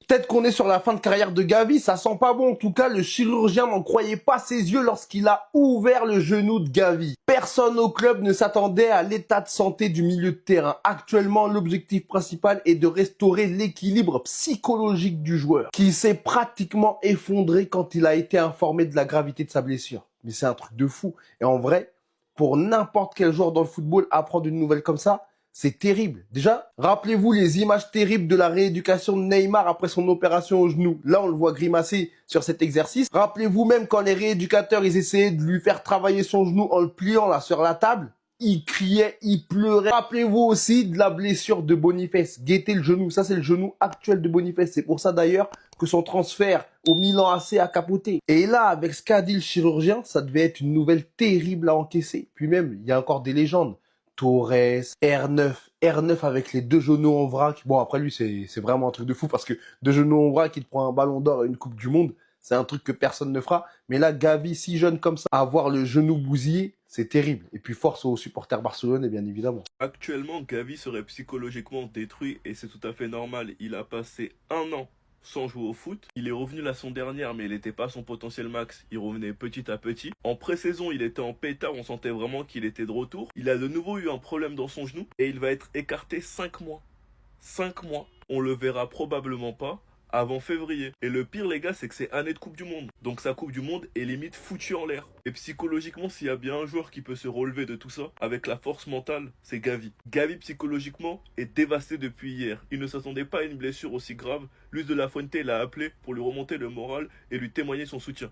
Peut-être qu'on est sur la fin de carrière de Gavi, ça sent pas bon. En tout cas, le chirurgien n'en croyait pas ses yeux lorsqu'il a ouvert le genou de Gavi. Personne au club ne s'attendait à l'état de santé du milieu de terrain. Actuellement, l'objectif principal est de restaurer l'équilibre psychologique du joueur, qui s'est pratiquement effondré quand il a été informé de la gravité de sa blessure. Mais c'est un truc de fou. Et en vrai, pour n'importe quel joueur dans le football, apprendre une nouvelle comme ça, c'est terrible. Déjà, rappelez-vous les images terribles de la rééducation de Neymar après son opération au genou. Là, on le voit grimacer sur cet exercice. Rappelez-vous même quand les rééducateurs, ils essayaient de lui faire travailler son genou en le pliant là sur la table. Il criait, il pleurait. Rappelez-vous aussi de la blessure de Boniface. Guettez le genou. Ça, c'est le genou actuel de Boniface. C'est pour ça d'ailleurs que son transfert au Milan AC a capoté. Et là, avec ce qu'a dit le chirurgien, ça devait être une nouvelle terrible à encaisser. Puis même, il y a encore des légendes. Torres, R9 avec les deux genoux en vrac. Bon, après lui, c'est vraiment un truc de fou parce que deux genoux en vrac, il te prend un ballon d'or et une coupe du monde. C'est un truc que personne ne fera. Mais là, Gavi, si jeune comme ça, avoir le genou bousillé, c'est terrible. Et puis force aux supporters barcelonais, bien évidemment. Actuellement, Gavi serait psychologiquement détruit et c'est tout à fait normal. Il a passé un an sans jouer au foot. Il est revenu la saison dernière, mais il n'était pas à son potentiel max. Il revenait petit à petit. En pré-saison, il était en pétard. On sentait vraiment qu'il était de retour. Il a de nouveau eu un problème dans son genou et il va être écarté 5 mois. 5 mois. On le verra probablement pas avant février. Et le pire, les gars, c'est que c'est année de Coupe du Monde. Donc sa Coupe du Monde est limite foutue en l'air. Et psychologiquement, s'il y a bien un joueur qui peut se relever de tout ça, avec la force mentale, c'est Gavi. Gavi, psychologiquement, est dévasté depuis hier. Il ne s'attendait pas à une blessure aussi grave. Luis de la Fuente l'a appelé pour lui remonter le moral et lui témoigner son soutien.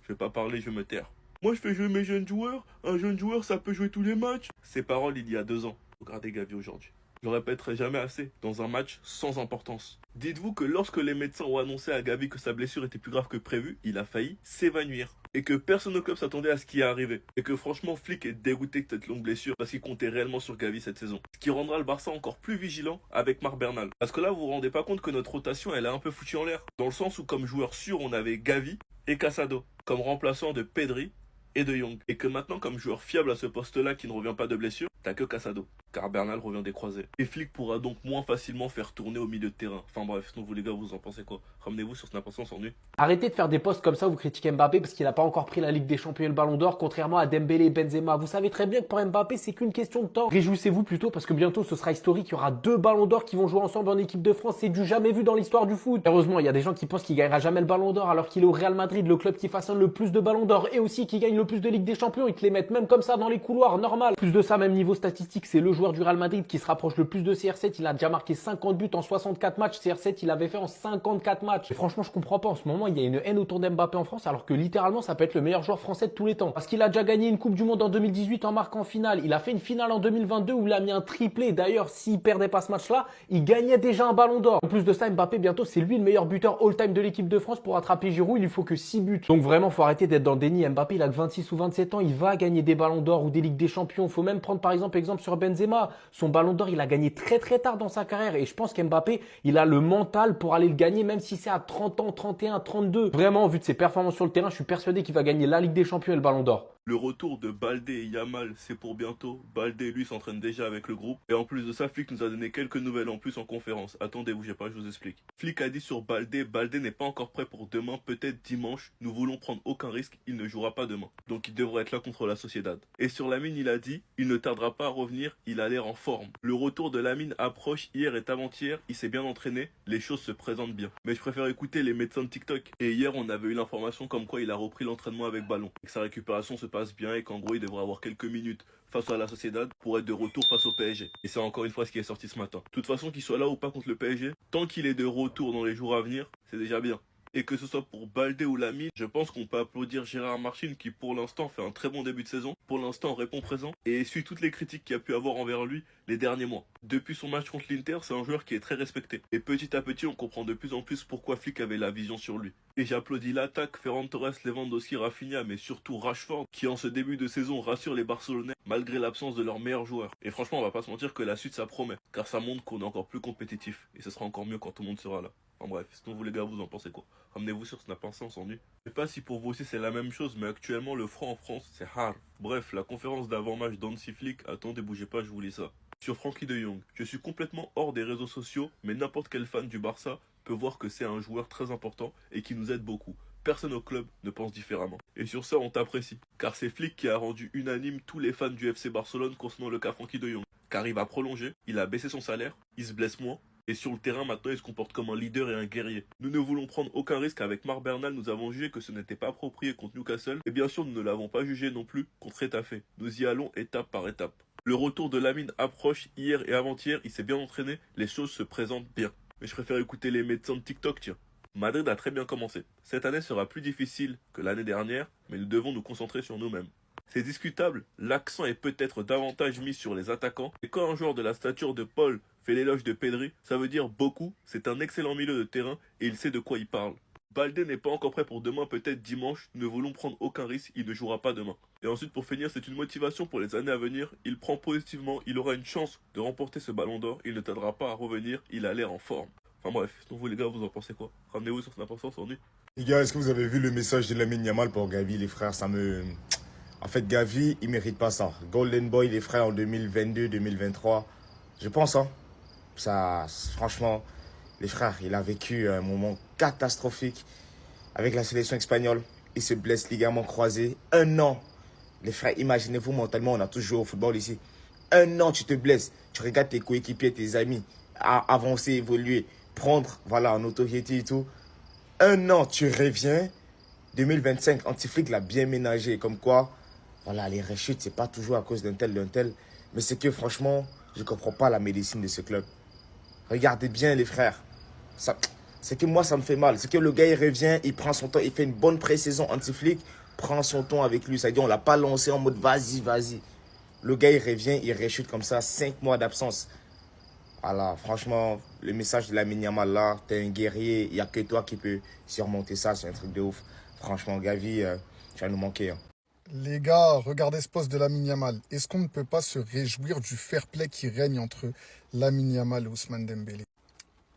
Je vais pas parler, je vais me taire. Moi, je fais jouer mes jeunes joueurs. Un jeune joueur, ça peut jouer tous les matchs. Ces paroles, il y a 2 ans. Regardez Gavi aujourd'hui. Je le répéterai jamais assez, dans un match sans importance. Dites-vous que lorsque les médecins ont annoncé à Gavi que sa blessure était plus grave que prévu, il a failli s'évanouir. Et que personne au club s'attendait à ce qui est arrivé. Et que franchement, Flick est dégoûté de cette longue blessure parce qu'il comptait réellement sur Gavi cette saison. Ce qui rendra le Barça encore plus vigilant avec Marc Bernal. Parce que là, vous vous rendez pas compte que notre rotation, elle est un peu foutue en l'air. Dans le sens où comme joueur sûr, on avait Gavi et Casado. Comme remplaçant de Pedri et de Jong. Et que maintenant, comme joueur fiable à ce poste-là qui ne revient pas de blessure, t'as que Casado. Car Bernal revient des croisés. Et Flick pourra donc moins facilement faire tourner au milieu de terrain. Enfin bref, sinon vous les gars, vous en pensez quoi? Ramenez-vous sur Snap Instant sans nu. Arrêtez de faire des posts comme ça où vous critiquez Mbappé parce qu'il n'a pas encore pris la Ligue des Champions et le Ballon d'Or, contrairement à Dembélé et Benzema. Vous savez très bien que pour Mbappé, c'est qu'une question de temps. Réjouissez-vous plutôt parce que bientôt ce sera historique. Il y aura 2 Ballons d'Or qui vont jouer ensemble en équipe de France. C'est du jamais vu dans l'histoire du foot. Heureusement, il y a des gens qui pensent qu'il gagnera jamais le Ballon d'Or alors qu'il est au Real Madrid, le club qui façonne le plus de Ballons d'Or et aussi qui gagne le plus de Ligue des Champions. Ils te les mettent même comme ça dans les couloirs, normal. Plus de ça, même niveau statistique, c'est le joueur du Real Madrid qui se rapproche le plus de CR7. Il a déjà marqué 50 buts en 64 matchs. CR7, il avait fait en 54 matchs. Et franchement, je comprends pas. En ce moment, il y a une haine autour d'Mbappé en France, alors que littéralement, ça peut être le meilleur joueur français de tous les temps. Parce qu'il a déjà gagné une Coupe du Monde en 2018 en marquant en finale. Il a fait une finale en 2022 où il a mis un triplé. D'ailleurs, s'il perdait pas ce match-là, il gagnait déjà un Ballon d'Or. En plus de ça, Mbappé, bientôt, c'est lui le meilleur buteur all-time de l'équipe de France. Pour attraper Giroud, il lui faut que 6 buts. Donc vraiment, faut arrêter d'être dans le déni. Mbappé, il a que 26 ou 27 ans. Il va gagner des Ballons d'Or ou des Ligues des Champions. Faut même prendre par exemple sur Benzema. Son Ballon d'Or, il a gagné très tard dans sa carrière et je pense qu'Mbappé, il a le mental pour aller le gagner même si c'est à 30 ans, 31, 32. Vraiment, vu de ses performances sur le terrain, je suis persuadé qu'il va gagner la Ligue des Champions et le Ballon d'Or. Le retour de Baldé et Yamal, c'est pour bientôt. Baldé, lui, s'entraîne déjà avec le groupe. Et en plus de ça, Flick nous a donné quelques nouvelles en plus en conférence. Attendez, bougez pas, je vous explique. Flick a dit sur Baldé, Baldé n'est pas encore prêt pour demain, peut-être dimanche. Nous voulons prendre aucun risque, il ne jouera pas demain. Donc il devrait être là contre la Sociedad. Et sur Lamine, il a dit, il ne tardera pas à revenir, il a l'air en forme. Le retour de Lamine approche hier et avant-hier, il s'est bien entraîné, les choses se présentent bien. Mais je préfère écouter les médecins de TikTok. Et hier, on avait eu l'information comme quoi il a repris l'entraînement avec ballon. Et que sa récupération se passe bien et qu'en gros il devrait avoir quelques minutes face à la Sociedad pour être de retour face au PSG. Et c'est encore une phrase qui est sortie ce matin. De toute façon, qu'il soit là ou pas contre le PSG, tant qu'il est de retour dans les jours à venir, c'est déjà bien. Et que ce soit pour Baldé ou Lamine, je pense qu'on peut applaudir Gérard Martin qui pour l'instant fait un très bon début de saison, pour l'instant répond présent et essuie toutes les critiques qu'il y a pu avoir envers lui les derniers mois. Depuis son match contre l'Inter, c'est un joueur qui est très respecté. Et petit à petit, on comprend de plus en plus pourquoi Flick avait la vision sur lui. Et j'applaudis l'attaque, Ferran Torres, Lewandowski, Rafinha, mais surtout Rashford, qui en ce début de saison rassure les Barcelonais malgré l'absence de leur meilleur joueur. Et franchement, on va pas se mentir que la suite ça promet, car ça montre qu'on est encore plus compétitif. Et ce sera encore mieux quand tout le monde sera là. En bref, sinon vous les gars, vous en pensez quoi? Ramenez-vous sur Snap Instant, on s'ennuie. Je sais pas si pour vous aussi c'est la même chose, mais actuellement le franc en France, c'est hard. Bref, la conférence d'avant-match d'Hansi Flick, attendez, bougez pas, je vous lis ça. Sur Frankie de Jong, je suis complètement hors des réseaux sociaux, mais n'importe quel fan du Barça peut voir que c'est un joueur très important et qui nous aide beaucoup. Personne au club ne pense différemment. Et sur ça, on t'apprécie. Car c'est Flick qui a rendu unanime tous les fans du FC Barcelone concernant le cas Frenkie de Jong. Car il va prolonger, il a baissé son salaire, il se blesse moins, et sur le terrain maintenant il se comporte comme un leader et un guerrier. Nous ne voulons prendre aucun risque avec Marc Bernal, nous avons jugé que ce n'était pas approprié contre Newcastle, et bien sûr nous ne l'avons pas jugé non plus contre Etafé. Nous y allons étape par étape. Le retour de Lamine approche hier et avant-hier, il s'est bien entraîné, les choses se présentent bien. Mais je préfère écouter les médecins de TikTok, tiens. Madrid a très bien commencé. Cette année sera plus difficile que l'année dernière, mais nous devons nous concentrer sur nous-mêmes. C'est discutable, l'accent est peut-être davantage mis sur les attaquants, et quand un joueur de la stature de Paul fait l'éloge de Pedri, ça veut dire beaucoup, c'est un excellent milieu de terrain et il sait de quoi il parle. Baldé n'est pas encore prêt pour demain, peut-être dimanche, nous ne voulons prendre aucun risque, il ne jouera pas demain. Et ensuite pour finir, c'est une motivation pour les années à venir, il prend positivement, il aura une chance de remporter ce ballon d'or, il ne tardera pas à revenir, il a l'air en forme. Enfin bref, donc vous les gars, vous en pensez quoi? Ramenez-vous sur son importance, on dit. Les gars, est-ce que vous avez vu le message de Lamine Yamal pour Gavi, les frères? En fait, Gavi, il mérite pas ça. Golden Boy, les frères, en 2022-2023, je pense, hein. Ça, franchement, les frères, il a vécu un moment catastrophique avec la sélection espagnole. Il se blesse ligament croisé. 1 an. Les frères, imaginez-vous mentalement, on a tous joué au football ici. 1 an, tu te blesses. Tu regardes tes coéquipiers, tes amis, avancer, évoluer, prendre, voilà, en notoriété et tout. 1 an, tu reviens. 2025, Anti-Flick l'a bien ménagé. Comme quoi, voilà, les rechutes, c'est pas toujours à cause d'un tel. Mais c'est que franchement, je comprends pas la médecine de ce club. Regardez bien les frères. C'est que moi, ça me fait mal. C'est que le gars, il revient, il prend son temps, il fait une bonne pré-saison Anti-Flick, prend son temps avec lui. Ça veut dire, on l'a pas lancé en mode vas-y. Le gars, il revient, il rechute comme ça, 5 mois d'absence. Voilà, franchement, le message de Lamine Yamal là, t'es un guerrier, il n'y a que toi qui peux surmonter ça, c'est un truc de ouf. Franchement, Gavi, tu vas nous manquer. Hein. Les gars, regardez ce poste de Lamine Yamal. Est-ce qu'on ne peut pas se réjouir du fair play qui règne entre Lamine Yamal et Ousmane Dembélé?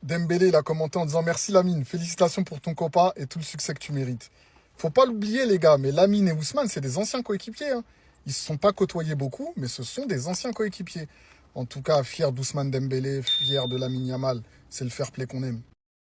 Dembélé, il a commenté en disant « Merci Lamine, félicitations pour ton copain et tout le succès que tu mérites. » Faut pas l'oublier les gars, mais Lamine et Ousmane, c'est des anciens coéquipiers. Hein. Ils se sont pas côtoyés beaucoup, mais ce sont des anciens coéquipiers. En tout cas, fier d'Ousmane Dembélé, fier de Lamine Yamal, c'est le fair play qu'on aime.